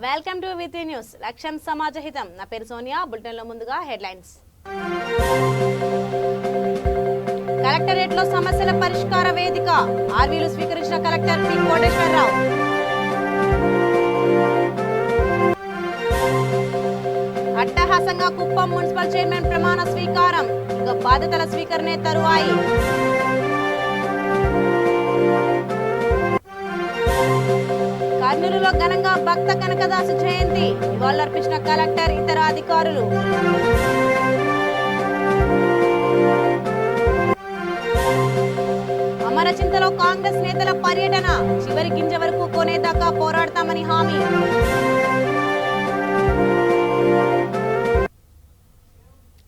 Welcome to వితి news. లక్ష్యం సమాజహితం. నా పేరు సోనియా. బులెటిన్ లో ముందుగా హెడ్లైన్స్. కలెక్టరేట్ లో సమస్యల పరిష్కార వేదిక. ఆర్వీలు స్వీకరించిన కలెక్టర్ పి కోటేశ్వరరావు. అట్టహాసంగా కుప్పం మున్సిపల్ చైర్మన్ ప్రమాణ స్వీకారం. ఇక బాధ్యతల స్వీకరణే తరువాయి. కర్నూలులో ఘనంగా భక్త కనకదాసు జయంతి. నివాళులర్పించిన కలెక్టర్, ఇతర అధికారులు. అమరచింతలో కాంగ్రెస్ నేతల పర్యటన. చివరి గింజ వరకు కొనేదాకా పోరాడతామని హామీ.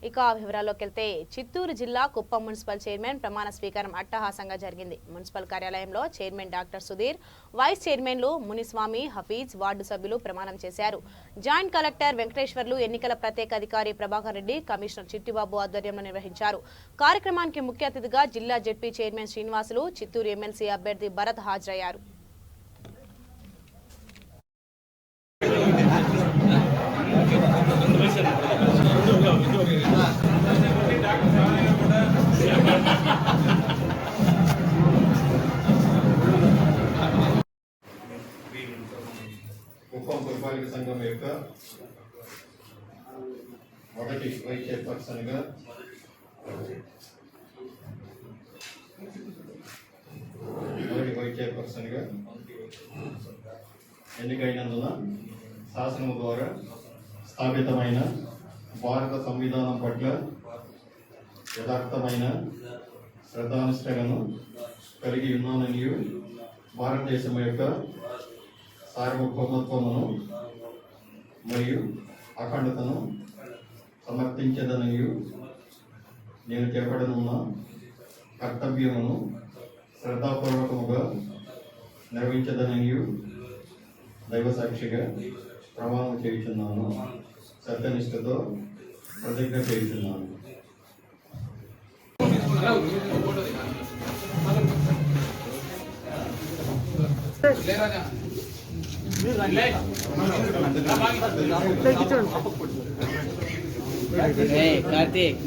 ఇక వివరాల్లోకి వెళ్తే చిత్తూరు జిల్లా కుప్పం మున్సిపల్ చైర్మన్ ప్రమాణ స్వీకారం అట్టహాసంగా జరిగింది. మున్సిపల్ కార్యాలయంలో చైర్మన్ డాక్టర్ సుధీర్, వైస్ చైర్మన్లు మునిస్వామి, హఫీజ్, వార్డు సభ్యులు ప్రమాణం చేశారు. జాయింట్ కలెక్టర్ వెంకటేశ్వర్లు, ఎన్నికల ప్రత్యేక అధికారి ప్రభాకర్ రెడ్డి, కమిషనర్ చిట్టిబాబు ఆధ్వర్యంలో నిర్వహించారు. కార్యక్రమానికి ముఖ్య అతిథిగా జిల్లా ZP chairman Srinivasulu, Chittoor MLC అభ్యర్థి భరత్ హాజరయ్యారు. కుప్పం పురపాలిక సంఘం యొక్క మొదటి వైస్ చైర్పర్సన్గా ఎన్నికైనందున శాసనము ద్వారా స్థాపితమైన భారత సంవిధానం పట్ల యథార్థమైన శ్రద్ధానిష్టలను కలిగి ఉన్నాననియు, భారతదేశం యొక్క సార్వభౌమత్వమును మరియు అఖండతను సమర్థించదనియు, నేను చేపడనున్న కర్తవ్యమును శ్రద్ధాపూర్వకముగా నిర్వహించదనియు దైవ సాక్షిగా ప్రమాణం చేయుచున్నాను. సత్యనిష్టతో ప్రతిజ్ఞ చేయుచున్నాను. కార్తీక్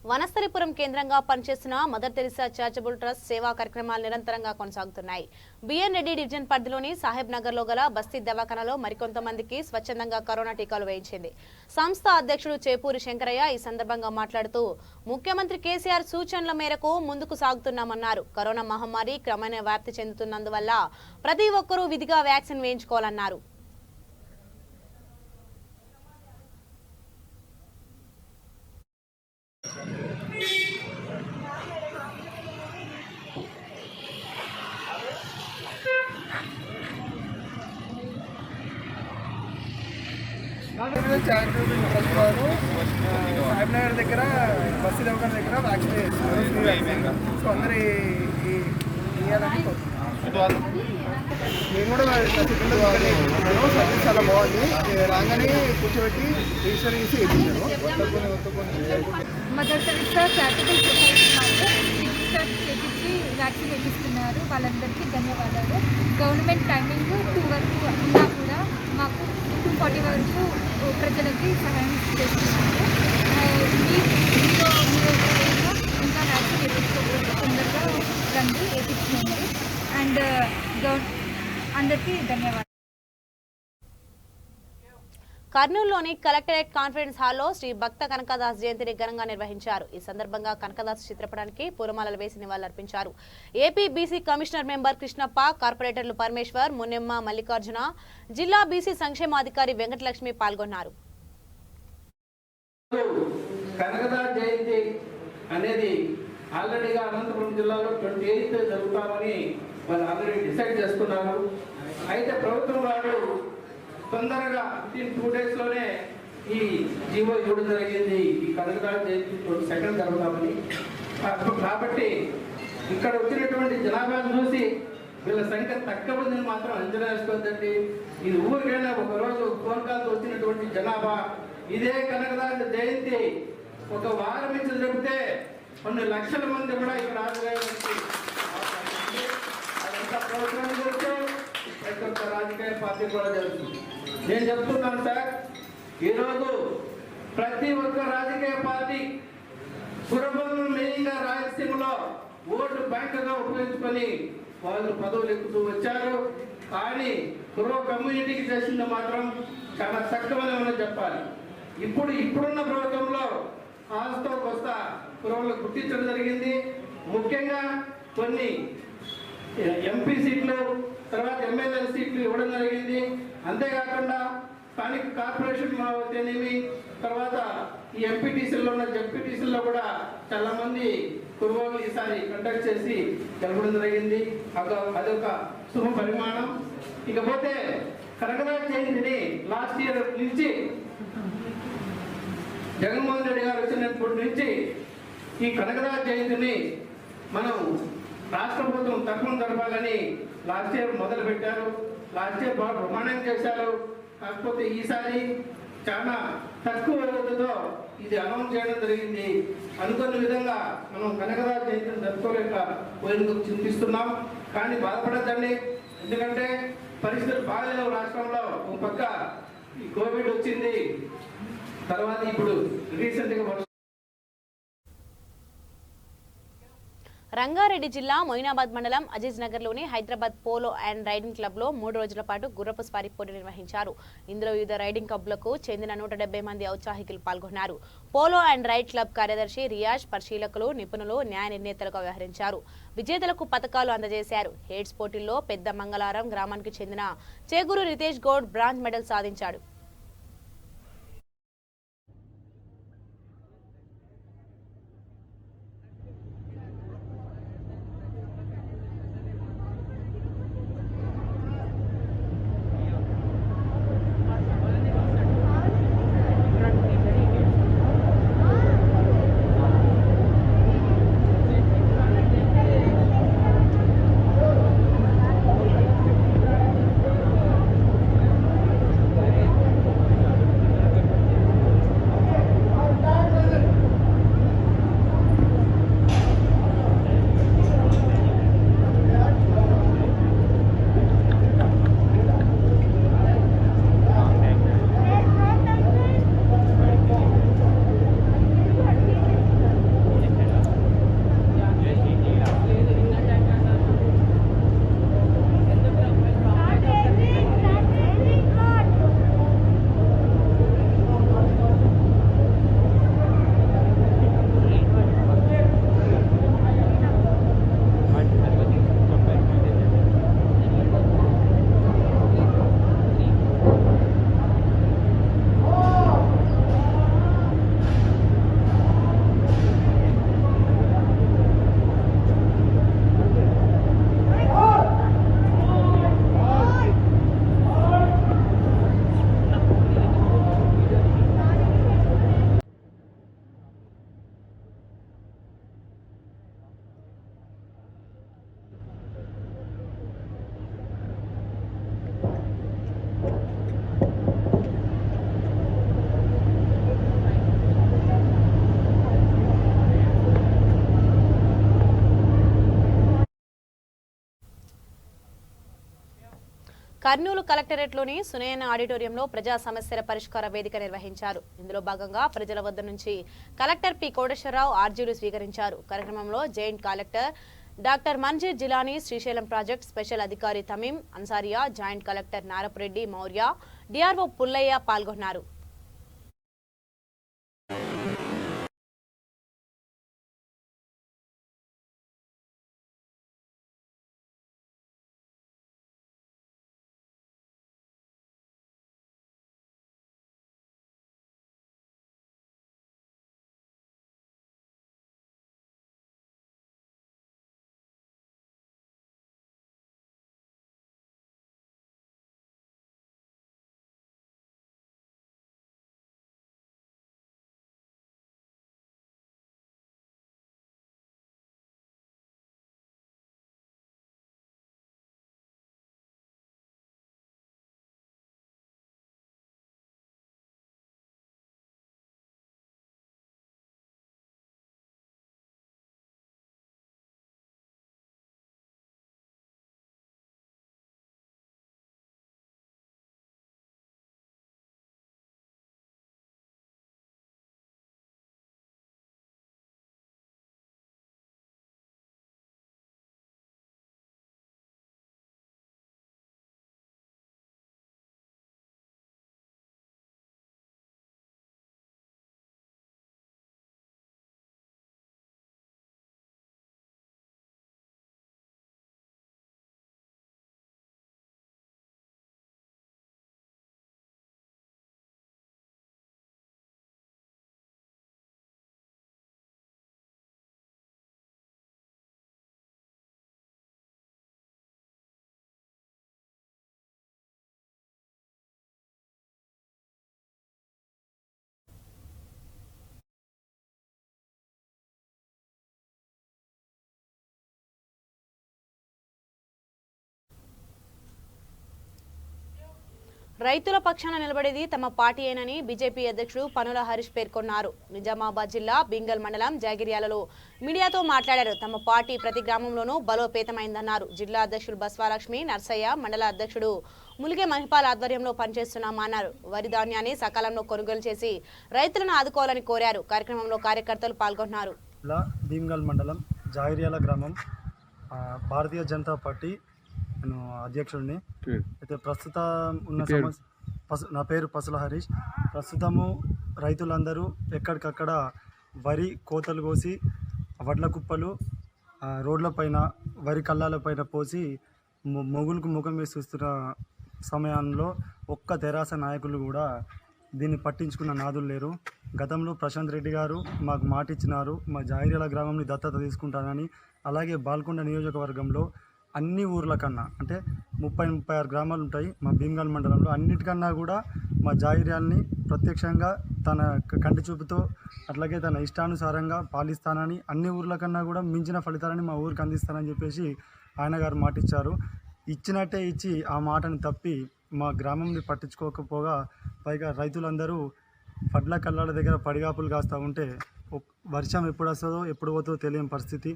వనస్థలిపురం కేంద్రంగా పనిచేస్తున్న మదర్ తెరిసా చారిటబుల్ ట్రస్ట్ సేవా కార్యక్రమాలు నిరంతరంగా కొనసాగుతున్నాయి. బిఎన్ రెడ్డి డివిజన్ పరిధిలోని సాహెబ్ నగర్ లో గల బస్తీ దవాఖానలో మరికొంతమందికి స్వచ్ఛందంగా కరోనా టీకాలు వేయించింది. సంస్థ అధ్యక్షుడు చేపూరి శంకరయ్య ఈ సందర్భంగా మాట్లాడుతూ, ముఖ్యమంత్రి కేసీఆర్ సూచనల మేరకు ముందుకు సాగుతున్నామన్నారు. కరోనా మహమ్మారి క్రమేణా వ్యాప్తి చెందుతున్నందువల్ల ప్రతి ఒక్కరూ విధిగా వ్యాక్సిన్ వేయించుకోవాలన్నారు. చారిటబుల్ ట్రస్ట్ వారు సాహెబ్ నగర్ దగ్గర బస్సు దవాఖాన దగ్గర వ్యాక్సిన్ చేస్తున్నారు. సో అందరూ ఇవ్వాలని కోరుతున్నాను. నేను కూడా సర్వీస్ చాలా బాగుంది. రాగానే కూర్చోబెట్టి రిజిస్టర్ చేసి వేయించారు. మదర్ తెరిసా చారిటబుల్ సొసైటీ వాళ్ళు రిజిస్టర్ చేయించి వ్యాక్సిన్ వేపిస్తున్నారు. వాళ్ళందరికీ ధన్యవాదాలు. గవర్నమెంట్ టైమింగ్ 2 వరకు ఉన్నా కూడా మాకు 2:40 వరకు ప్రజలకి సహాయం చేస్తున్నారు. ఇంకా వ్యాక్సిన్ వేయించుకోవచ్చు, తొందరగా రండి, వేయించుకోండి. అండ్ అందరికీ ధన్యవాదాలు. కర్నూలులోని కలెక్టరేట్ కాన్ఫరెన్స్ హాల్లో శ్రీ భక్త కనకదాస్ జయంతిని ఘనంగా నిర్వహించారు. ఈ సందర్భంగా కనకదాస్ చిత్రపటానికి పూలమాలలు వేసి నివాళులర్పించారు. AP BC commissioner member Krishnappa, కార్పొరేటర్లు పరమేశ్వర్, మున్నెమ్మ, మల్లికార్జున, జిల్లా బీసీ సంక్షేమాధికారి వెంకటలక్ష్మి పాల్గొన్నారు. కనకదాస్ జయంతి అనేది ఆల్రెడీగా అనంతపురం జిల్లాలో 28 జరుగుతామని వాళ్ళు ఆల్రెడీ డిసైడ్ చేసుకున్నారు. అయితే ప్రభుత్వం వారు తొందరగా 2 డేస్లోనే ఈ జీవో ఇవ్వడం జరిగింది. ఈ కనకదాస్ జయంతి 22 జరుగుతామని. కాబట్టి ఇక్కడ వచ్చినటువంటి జనాభాను చూసి వీళ్ళ సంఖ్య తక్కువ ఉందని మాత్రం అంచనా వేసుకోవద్దండి. ఇది ఊరికైనా ఒకరోజు ఫోన్ కాల్తో వచ్చినటువంటి జనాభా. ఇదే కనకదాస్ జయంతి ఒక వారం నుంచి జరిగితే కొన్ని లక్షల మంది కూడా ఇక్కడ హాజరయ్యేసి అదంతా ప్రభుత్వం జరుగుతూ ప్రతి ఒక్క రాజకీయ పార్టీ కూడా జరుగుతుంది. నేను చెప్తున్నాను సార్, ఈరోజు ప్రతి ఒక్క రాజకీయ పార్టీ కుటుంబంలో మెయిన్గా రాయలసీమలో ఓటు బ్యాంకుగా ఉపయోగించుకొని వాళ్ళు పదవులు ఎక్కుతూ వచ్చారు. కానీ కుర్ర కమ్యూనిటీకి చేసింది మాత్రం చాలా తక్కువనే మనం చెప్పాలి. ఇప్పుడున్న ప్రభుత్వంలో ఆస్తో కొస్త కుర్రలకు గుర్తించడం జరిగింది. ముఖ్యంగా కొన్ని ఎంపీ సీట్లు, తర్వాత ఎమ్మెల్యే సీట్లు ఇవ్వడం జరిగింది. అంతేకాకుండా స్థానిక కార్పొరేషన్ అయితేనేమి, తర్వాత ఈ ఎంపీటీసీల్లో ఉన్న జెడ్పీటీసీల్లో కూడా చాలా మంది కుర్రోళ్ళు ఈసారి కండక్ట్ చేసి గెలవడం జరిగింది. అదొక శుభ పరిమాణం. ఇకపోతే కనకదాస్ జయంతిని లాస్ట్ ఇయర్ నుంచి జగన్మోహన్ రెడ్డి గారు వచ్చినప్పటి నుంచి ఈ కనకదాస్ జయంతిని మనం రాష్ట్ర ప్రభుత్వం తరఫున జరపాలని లాస్ట్ ఇయర్ మొదలు పెట్టారు. లాస్ట్ ఇయర్ బాగా ప్రమాణం చేశారు. కాకపోతే ఈసారి చాలా తక్కువ వ్యవధితో ఇది అనౌన్స్ చేయడం జరిగింది. అనుకున్న విధంగా మనం కనకదాస్ జయంతిని జరుపుకోలేక పోయేందుకు చింతిస్తున్నాం. కానీ బాధపడద్దండి, ఎందుకంటే పరిస్థితులు బాగాలేవు రాష్ట్రంలో. ఒక పక్క ఈ కోవిడ్ వచ్చింది, తర్వాత ఇప్పుడు రీసెంట్గా రంగారెడ్డి జిల్లా మొయినాబాద్ మండలం అజీజ్ నగర్లోని హైదరాబాద్ పోలో అండ్ రైడింగ్ క్లబ్లో 3 రోజుల పాటు గుర్రపు స్వారీ పోటీ నిర్వహించారు. ఇందులో వివిధ రైడింగ్ క్లబ్లకు చెందిన 170 మంది ఔత్సాహికులు పాల్గొన్నారు. పోలో అండ్ రైడ్ క్లబ్ కార్యదర్శి రియాజ్, పరిశీలకులు, నిపుణులు, న్యాయ నిర్ణేతలుగా వ్యవహరించారు. విజేతలకు పతకాలు అందజేశారు. హెయిడ్స్ పోటీల్లో పెద్ద మంగళారం గ్రామానికి చెందిన చేగూరు రితేష్ గౌడ్ బ్రాంజ్ మెడల్ సాధించాడు. కర్నూలు కలెక్టరేట్లోని సునయన ఆడిటోరియంలో ప్రజా సమస్యల పరిష్కార వేదిక నిర్వహించారు. ఇందులో భాగంగా ప్రజల వద్ద నుంచి కలెక్టర్ పి కోటేశ్వరరావు ఆర్జీలు స్వీకరించారు. కార్యక్రమంలో joint collector doctor Manjeer Jilani, Srisailam project special అధికారి Tameem Ansariya, joint collector Narapureddy Mourya, DRO Pullaiah పాల్గొన్నారు. రైతుల పక్షాన నిలబడేది తమ పార్టీ ఏనని బీజేపీ అధ్యక్షుడు పనుల హరీష్ పేర్కొన్నారు. నిజామాబాద్ జిల్లా బింగల్ మండలం జాగిర్యాలలో మీడియాతో మాట్లాడారు. తమ పార్టీ ప్రతి గ్రామంలోనూ బలోపేతమైందన్నారు. జిల్లా అధ్యక్షుడు బస్వాలక్ష్మి నర్సయ్య, మండల అధ్యక్షుడు ములిగే మహిపాల్ ఆధ్వర్యంలో పనిచేస్తున్నామన్నారు. వరి ధాన్యాన్ని సకాలంలో కొనుగోలు చేసి రైతులను ఆదుకోవాలని కోరారు. కార్యక్రమంలో కార్యకర్తలు పాల్గొన్నారు. భీమ్గల్ మండలం జాగిర్యాల గ్రామం భారతీయ జనతా పార్టీ నేను అధ్యక్షుడిని. అయితే ప్రస్తుతం ఉన్న నా పేరు పసుల హరీష్. ప్రస్తుతము రైతులందరూ ఎక్కడికక్కడ వరి కోతలు కోసి వడ్ల కుప్పలు రోడ్లపైన వరి కళ్ళాలపైన పోసి మొగులకు ముఖం వేసి చూస్తున్న సమయంలో ఒక్క తెరాస నాయకులు కూడా దీన్ని పట్టించుకున్న నాదులు లేరు. గతంలో ప్రశాంత్ రెడ్డి గారు మాకు మాట ఇచ్చినారు, మా జాగిర్యాల గ్రామంని దత్తత తీసుకుంటానని. అలాగే బాల్కొండ నియోజకవర్గంలో అన్ని ఊర్ల కన్నా అంటే 36 గ్రామాలు ఉంటాయి మా భీమ్గల్ మండలంలో. అన్నిటికన్నా కూడా మా జాగిర్యాలని ప్రత్యక్షంగా తన కంటి చూపుతో అట్లాగే తన ఇష్టానుసారంగా పాలిస్తానని, అన్ని ఊర్ల కన్నా కూడా మించిన ఫలితాలని మా ఊరికి అందిస్తానని చెప్పేసి ఆయన గారు మాట ఇచ్చారు. ఇచ్చినట్టే ఇచ్చి ఆ మాటని తప్పి మా గ్రామంని పట్టించుకోకపోగా పైగా రైతులందరూ వడ్ల కళ్ళాల దగ్గర పడిగాపులు కాస్తూ ఉంటే వర్షం ఎప్పుడు వస్తుందో ఎప్పుడు పోతుందో తెలియని పరిస్థితి.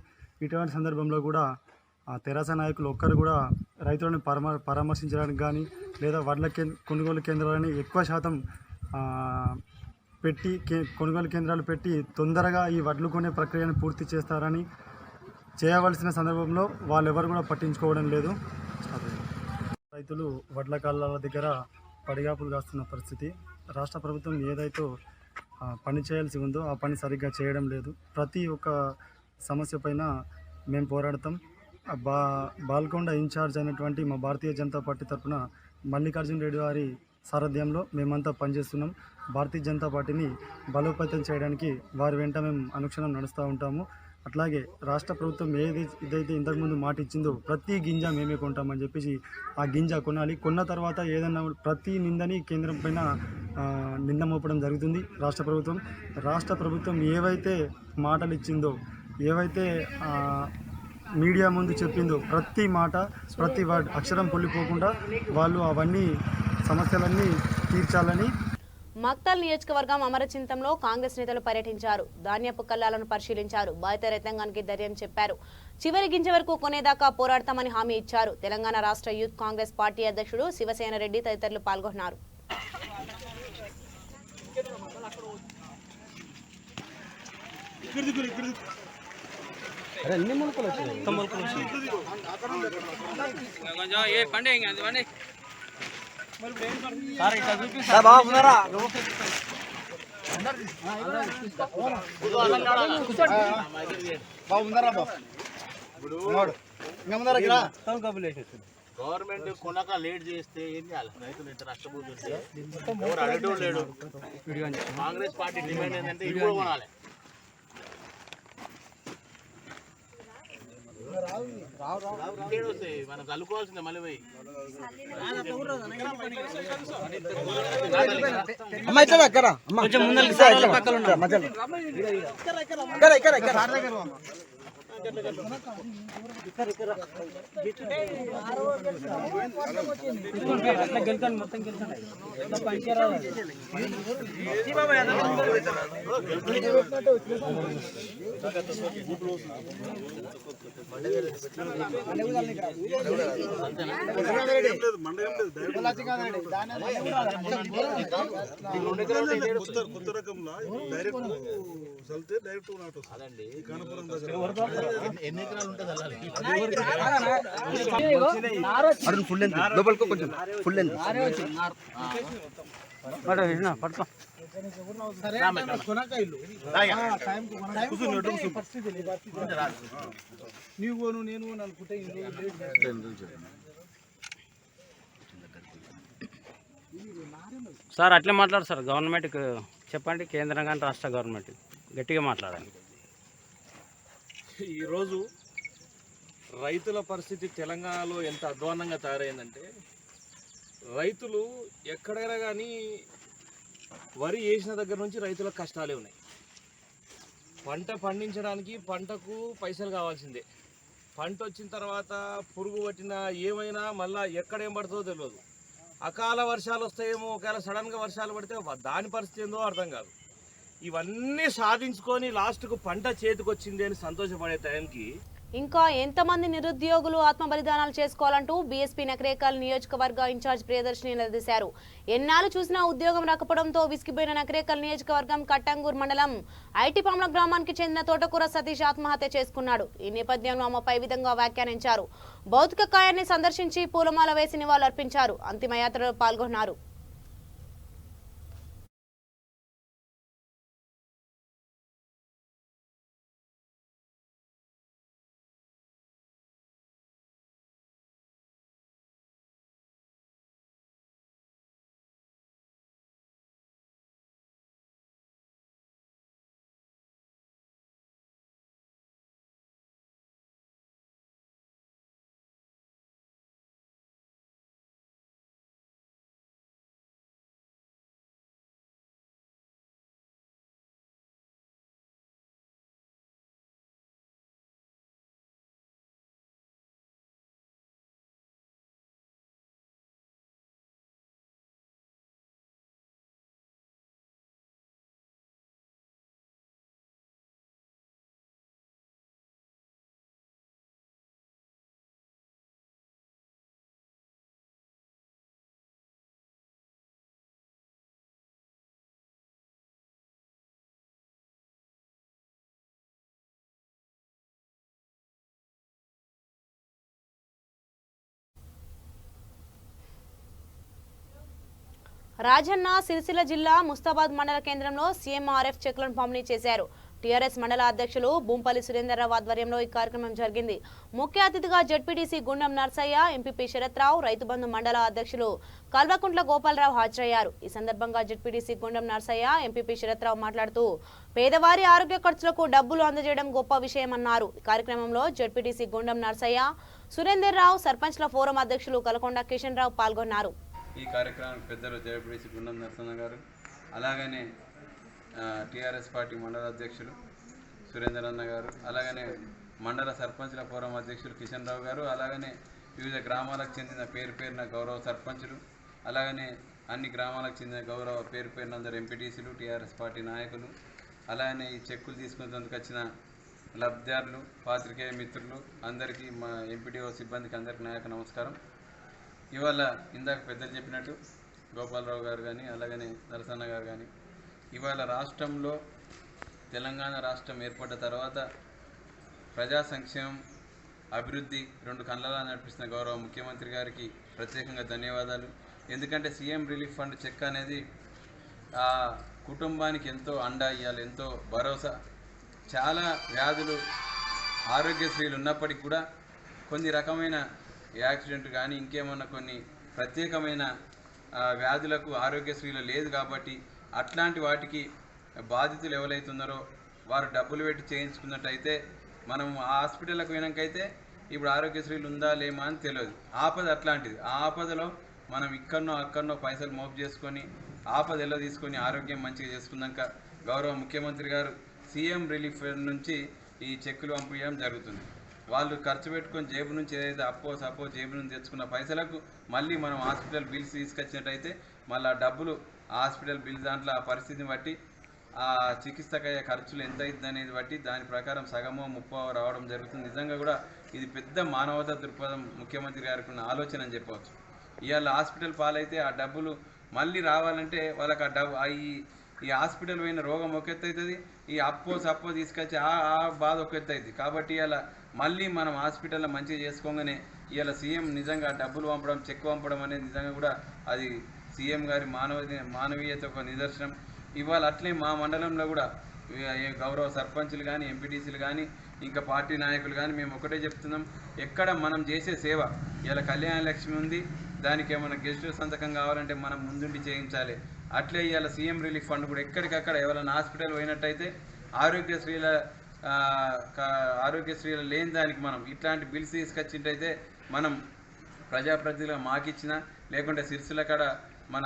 ఇటువంటి సందర్భంలో కూడా తెరాస నాయకులు ఒక్కరు కూడా రైతులను పరామర్శించడానికి కానీ లేదా వడ్ల కొనుగోలు కేంద్రాలని ఎక్కువ శాతం పెట్టి కొనుగోలు కేంద్రాలు పెట్టి తొందరగా ఈ వడ్లు కొనే ప్రక్రియను పూర్తి చేస్తారని చేయవలసిన సందర్భంలో వాళ్ళెవరు కూడా పట్టించుకోవడం లేదు. రైతులు వడ్ల కాళ్ళ దగ్గర పడిగాపులు కాస్తున్న పరిస్థితి. రాష్ట్ర ప్రభుత్వం ఏదైతే పని చేయాల్సి ఉందో ఆ పని సరిగ్గా చేయడం లేదు. ప్రతి ఒక్క సమస్య పైన మేము పోరాడతాం. బాల్కొండ ఇన్ఛార్జ్ అయినటువంటి మా భారతీయ జనతా పార్టీ తరఫున మల్లికార్జున రెడ్డి గారి సారథ్యంలో మేమంతా పనిచేస్తున్నాం. భారతీయ జనతా పార్టీని బలోపేతం చేయడానికి వారి వెంట మేము అనుక్షణం నడుస్తూ ఉంటాము. అట్లాగే రాష్ట్ర ప్రభుత్వం ఇదైతే ఇంతకుముందు మాట ఇచ్చిందో ప్రతి గింజ మేమే కొంటామని చెప్పేసి ఆ గింజ కొనాలి. కొన్న తర్వాత ఏదన్నా ప్రతి నిందని కేంద్రం పైన నింద మోపడం జరుగుతుంది. రాష్ట్ర ప్రభుత్వం ఏవైతే మాటలు ఇచ్చిందో, ఏవైతే మీడియా ముందు చెప్పిందో ప్రతి మాట ప్రతి వర్డ్ అక్షరం పొల్లిపోకుండా వాళ్ళు అవన్నీ సమస్యలన్నీ తీర్చాలని. మక్తల్ నియోజకవర్గం అమరచింతంలో కాంగ్రెస్ నేతలు పర్యటించారు. ధాన్యపు కల్లాలను పరిశీలించారు. బాధిత రైతాంగానికి ధైర్యం చెప్పారు. చివరి గింజ వరకు కొనేదాకా పోరాడతామని హామీ ఇచ్చారు. తెలంగాణ రాష్ట్ర యూత్ కాంగ్రెస్ పార్టీ అధ్యక్షుడు శివసేన రెడ్డి తదితరులు పాల్గొన్నారు. గవర్నమెంట్ కొనక లేట్ చేస్తే ఏం చేయాలి? రైతులు ఇంత నష్టపోతుంటే ఎవరు అడగడం లేడు. కాంగ్రెస్ పార్టీ డిమాండ్ ఏంటంటే ఇది కూడా కొనాలి. మనం కలుకోవాల్సిందే మళ్ళీ పోయి కొత్త రకంలో డైరెక్ట్ అదండి. ఎన్ని ఎకరాలు ఉంటుంది ఫుల్ లెంత్ లోపలికి కొంచెం ఫుల్ లెంత్ పడుకో. నీవు నేను అనుకుంటే సార్ అట్లే మాట్లాడు సార్. గవర్నమెంట్కి చెప్పండి, కేంద్రం కానీ రాష్ట్ర గవర్నమెంట్ గట్టిగా మాట్లాడండి. ఈరోజు రైతుల పరిస్థితి తెలంగాణలో ఎంత అధ్వాన్నంగా తయారైందంటే, రైతులు ఎక్కడైనా కానీ వరి వేసిన దగ్గర నుంచి రైతులకు కష్టాలే ఉన్నాయి. పంట పండించడానికి పంటకు పైసలు కావాల్సిందే. పంట వచ్చిన తర్వాత పురుగు పట్టినా ఏమైనా మళ్ళీ ఎక్కడేం పడుతుందో తెలియదు. అకాల వర్షాలు వస్తాయేమో, ఒకవేళ సడన్గా వర్షాలు పడితే దాని పరిస్థితి ఏందో అర్థం కాదు. ఇవన్నీ సాధించుకొని లాస్ట్కు పంట చేతికి వచ్చింది అని సంతోషపడే టైంకి ఇంకా ఎంతమంది నిరుద్యోగులు ఆత్మ బలిదానాలు చేసుకోవాలంటూ బీఎస్పీ నకరేకల్ నియోజకవర్గ ఇన్ఛార్జ్ ప్రియదర్శిని నిలదీశారు. ఎన్నాళ్ళు చూసినా ఉద్యోగం రాకపోవడంతో విసిగిపోయిన నకరేకల్ నియోజకవర్గం కట్టంగూర్ మండలం ఐటిపాముల గ్రామానికి చెందిన తోటకూర సతీష్ ఆత్మహత్య చేసుకున్నాడు. ఈ నేపథ్యంలో ఆమెపై విధంగా వ్యాఖ్యానించారు. భౌతిక కాయాన్ని సందర్శించి పూలమాల వేసి నివాళులర్పించారు. అంతిమయాత్రలో పాల్గొన్నారు. రాజన్న సిరిసిల్ల జిల్లా ముస్తాబాద్ మండల కేంద్రంలో సీఎంఆర్ఎఫ్ చెక్లను పంపిణీ చేశారు. టీఆర్ఎస్ మండల అధ్యక్షులు బూంపల్లి సురేందర్రావు ఆధ్వర్యంలో ఈ కార్యక్రమం జరిగింది. ముఖ్య అతిథిగా జెడ్పీటీసీ గుండం నర్సయ్య, ఎంపీపీ శరత్రావు, రైతు బంధు మండల అధ్యక్షులు కల్వకుంట్ల గోపాలరావు హాజరయ్యారు. ఈ సందర్భంగా జెడ్పీటీసీ గుండం నర్సయ్య, ఎంపీపీ శరత్రావు మాట్లాడుతూ పేదవారి ఆరోగ్య ఖర్చులకు డబ్బులు అందజేయడం గొప్ప విషయమన్నారు. ఈ కార్యక్రమంలో జెడ్పీటీసీ గుండం నర్సయ్య, సురేందర్రావు, సర్పంచ్ల ఫోరం అధ్యక్షులు కలకొండ కిషన్ రావు పాల్గొన్నారు. ఈ కార్యక్రమానికి పెద్దలు జెడ్పీటీసీ గుండం నరసన్న గారు, అలాగనే టీఆర్ఎస్ పార్టీ మండల అధ్యక్షులు సురేందర్ అన్న గారు, అలాగనే మండల సర్పంచ్ల ఫోరం అధ్యక్షులు కిషన్ రావు గారు, అలాగనే వివిధ గ్రామాలకు చెందిన పేరున గౌరవ సర్పంచులు, అలాగనే అన్ని గ్రామాలకు చెందిన గౌరవ పేరున అందరు ఎంపీటీసీలు, టీఆర్ఎస్ పార్టీ నాయకులు, అలాగనే ఈ చెక్కులు తీసుకునేందుకు వచ్చిన లబ్ధిదారులు, పాత్రికేయ మిత్రులు అందరికీ, మా ఎంపీడీఓ సిబ్బందికి అందరికీ నాయక నమస్కారం. ఇవాళ ఇందాక పెద్దలు చెప్పినట్టు గోపాలరావు గారు కానీ, అలాగనే నరసన్న గారు కానీ, ఇవాళ రాష్ట్రంలో తెలంగాణ రాష్ట్రం ఏర్పడ్డ తర్వాత ప్రజా సంక్షేమం, అభివృద్ధి రెండు కళ్ళలా నడిపిస్తున్న గౌరవ ముఖ్యమంత్రి గారికి ప్రత్యేకంగా ధన్యవాదాలు. ఎందుకంటే సీఎం రిలీఫ్ ఫండ్ చెక్ అనేది ఆ కుటుంబానికి ఎంతో అండ ఇవ్వాలి, ఎంతో భరోసా. చాలా వ్యాధులు ఆరోగ్యశ్రీలు ఉన్నప్పటికీ కూడా కొన్ని రకమైన యాక్సిడెంట్ కానీ ఇంకేమన్నా కొన్ని ప్రత్యేకమైన వ్యాధులకు ఆరోగ్యశ్రీలో లేదు కాబట్టి అట్లాంటి వాటికి బాధితులు ఎవరైతున్నారో వారు డబ్బులు పెట్టి చేయించుకున్నట్టయితే మనం ఆ హాస్పిటల్కి పోయినాకైతే ఇప్పుడు ఆరోగ్యశ్రీలు ఉందా లేమా అని తెలియదు. ఆపద అట్లాంటిది. ఆ ఆపదలో మనం ఇక్కడనో అక్కడనో పైసలు మోపు చేసుకొని ఆపద ఎలా తీసుకొని ఆరోగ్యం మంచిగా చేసుకున్నాక గౌరవ ముఖ్యమంత్రి గారు సీఎం రిలీఫ్ నుంచి ఈ చెక్కులు పంపించడం జరుగుతుంది. వాళ్ళు ఖర్చు పెట్టుకొని జేబు నుంచి ఏదైతే సపో జేబు నుంచి తెచ్చుకున్న పైసలకు మళ్ళీ మనం హాస్పిటల్ బిల్స్ తీసుకొచ్చినట్టయితే మళ్ళీ ఆ డబ్బులు హాస్పిటల్ బిల్ దాంట్లో ఆ పరిస్థితిని బట్టి ఆ చికిత్సకయ్యే ఖర్చులు ఎంత అవుతుంది అనేది బట్టి దాని ప్రకారం సగమో ముప్పో రావడం జరుగుతుంది. నిజంగా కూడా ఇది పెద్ద మానవతా దృక్పథం ముఖ్యమంత్రి గారికి ఉన్న ఆలోచన అని చెప్పవచ్చు. ఇవాళ హాస్పిటల్ పాలైతే ఆ డబ్బులు మళ్ళీ రావాలంటే వాళ్ళకి ఆ డబ్బు ఈ హాస్పిటల్ పోయిన రోగం ఒక ఎత్తు అవుతుంది, ఈ సప్పో తీసుకొచ్చి ఆ బాధ ఒక ఎత్తు అవుతుంది. కాబట్టి ఇలా మళ్ళీ మనం హాస్పిటల్లో మంచిగా చేసుకోగానే ఇవాళ సీఎం నిజంగా డబ్బులు పంపడం, చెక్ పంపడం అనేది నిజంగా కూడా అది సీఎం గారి మానవీయత ఒక నిదర్శనం. ఇవాళ అట్లే మా మండలంలో కూడా గౌరవ సర్పంచులు కానీ, ఎంపీటీసీలు కానీ, ఇంకా పార్టీ నాయకులు కానీ మేము ఒకటే చెప్తున్నాం, ఎక్కడ మనం చేసే సేవ ఇలా కళ్యాణ లక్ష్మి ఉంది, దానికి ఏమైనా గెస్ట్ సంతకం కావాలంటే మనం ముందుండి చేయించాలి. అట్లే ఇవాళ సీఎం రిలీఫ్ ఫండ్ కూడా ఎక్కడికక్కడ ఎవరైనా హాస్పిటల్ పోయినట్టయితే ఆరోగ్యశ్రీల లేని దానికి మనం ఇట్లాంటి బిల్స్ తీసుకొచ్చింటైతే మనం ప్రజాప్రతినిధులుగా మాకిచ్చినా లేకుంటే సిరిసిల్ల కాడ మన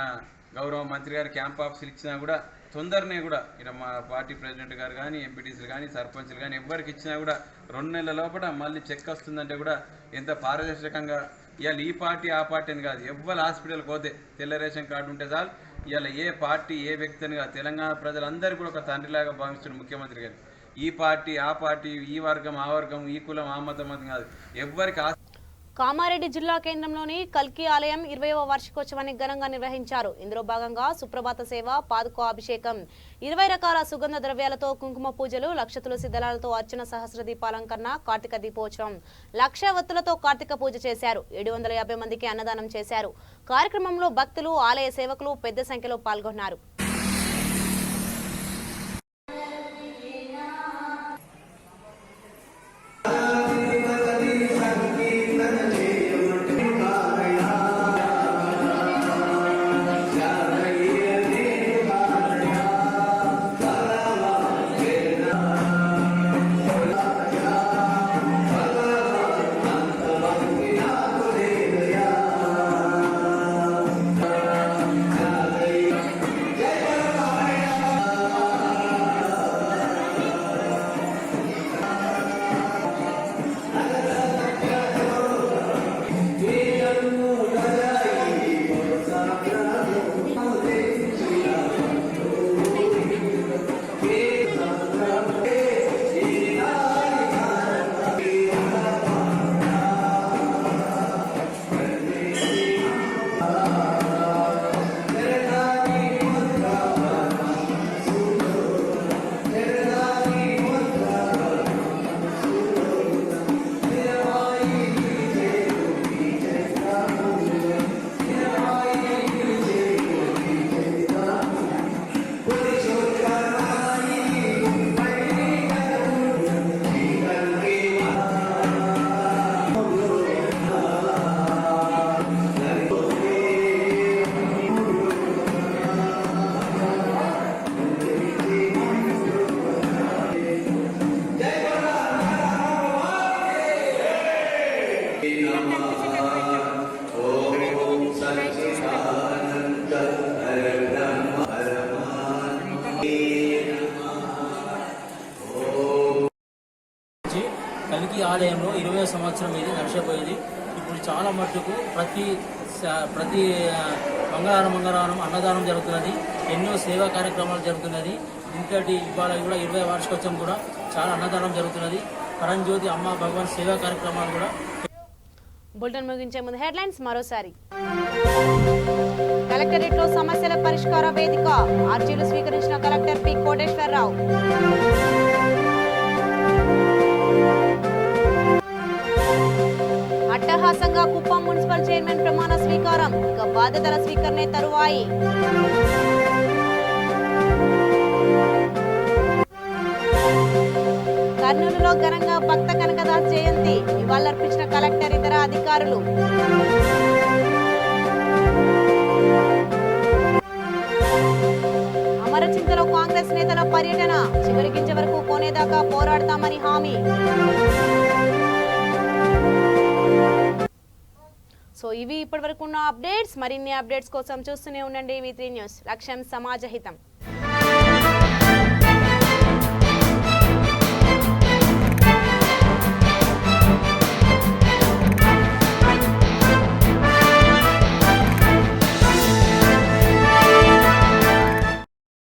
గౌరవ మంత్రి గారు క్యాంప్ ఆఫీసులు ఇచ్చినా కూడా తొందరనే కూడా ఇక్కడ మా పార్టీ ప్రెసిడెంట్ గారు కానీ, ఎంపీటీసీలు కానీ, సర్పంచ్లు కానీ ఎవరికి ఇచ్చినా కూడా 2 నెలల లోపల మళ్ళీ చెక్ వస్తుందంటే కూడా ఎంత పారదర్శకంగా ఇవాళ ఈ పార్టీ ఆ పార్టీ అని కాదు, ఎవ్వరు హాస్పిటల్కి పోతే తెల్ల రేషన్ కార్డు ఉంటే చాలు. ఇవాళ ఏ పార్టీ ఏ వ్యక్తి అని కాదు, తెలంగాణ ప్రజలందరూ కూడా ఒక తండ్రిలాగా భావిస్తున్నారు ముఖ్యమంత్రి గారు. ఈ పార్టీ ఆ పార్టీ, ఈ వర్గం ఆ వర్గం, ఈ కులం ఆ మతం అని కాదు, ఎవ్వరికి కామారెడ్డి జిల్లా కేంద్రంలోని కల్కి ఆలయం 20వ వార్షికోత్సవాన్ని ఘనంగా నిర్వహించారు. ఇందులో భాగంగా సుప్రభాత సేవ, పాదుకో అభిషేకం, 20 రకాల సుగంధ ద్రవ్యాలతో కుంకుమ పూజలు, లక్ష తులసి దళాలతో అర్చన, సహస్ర దీపాలంకరణ, కార్తీక దీపోత్సవం, లక్ష వత్తులతో కార్తీక పూజ చేశారు. 750 మందికి అన్నదానం చేశారు. కార్యక్రమంలో భక్తులు, ఆలయ సేవకులు పెద్ద సంఖ్యలో పాల్గొన్నారు. కల్కి ఆలయంలో 20వ సంవత్సరం ఇది నడిచిపోయింది. ఇప్పుడు చాలా మట్టుకు ప్రతి మంగళవారం అన్నదానం జరుగుతున్నది, ఎన్నో సేవా కార్యక్రమాలు జరుగుతున్నది. ఇంతటి ఇవాళ కూడా 20వ వార్షికోత్సవం కూడా చాలా అన్నదానం జరుగుతున్నది. పరంజ్యోతి అమ్మ భగవాన్ సేవా కార్యక్రమాలు కూడా. బులెటిన్ ముగించే ముందు హెడ్లైన్స్ మరోసారి. కలెక్టరేట్లో సమస్యల పరిష్కార వేదిక, అర్జీలు స్వీకరించిన కలెక్టర్ పి కోటేశ్వరరావు. అట్టహాసంగా కుప్పం మున్సిపల్ చైర్మన్ ప్రమాణ స్వీకారం, ఇక బాధ్యతల స్వీకరణే తరువాయి. కర్నూలులో ఘనంగా భక్త కనకదాస్ జయంతి, నివాళులర్పించిన కలెక్టర్, ఇతర అధికారులు. అమరచింతలో కాంగ్రెస్ నేతల పర్యటన, చివరి గింజ వరకు కొనేదాకా పోరాడతామని హామీ. సో ఇవి ఇప్పటి వరకు ఉన్న అప్డేట్స్. మరిన్ని అప్డేట్స్ కోసం చూస్తూనే ఉండండి V3 న్యూస్. లక్ష్యం సమాజ హితం.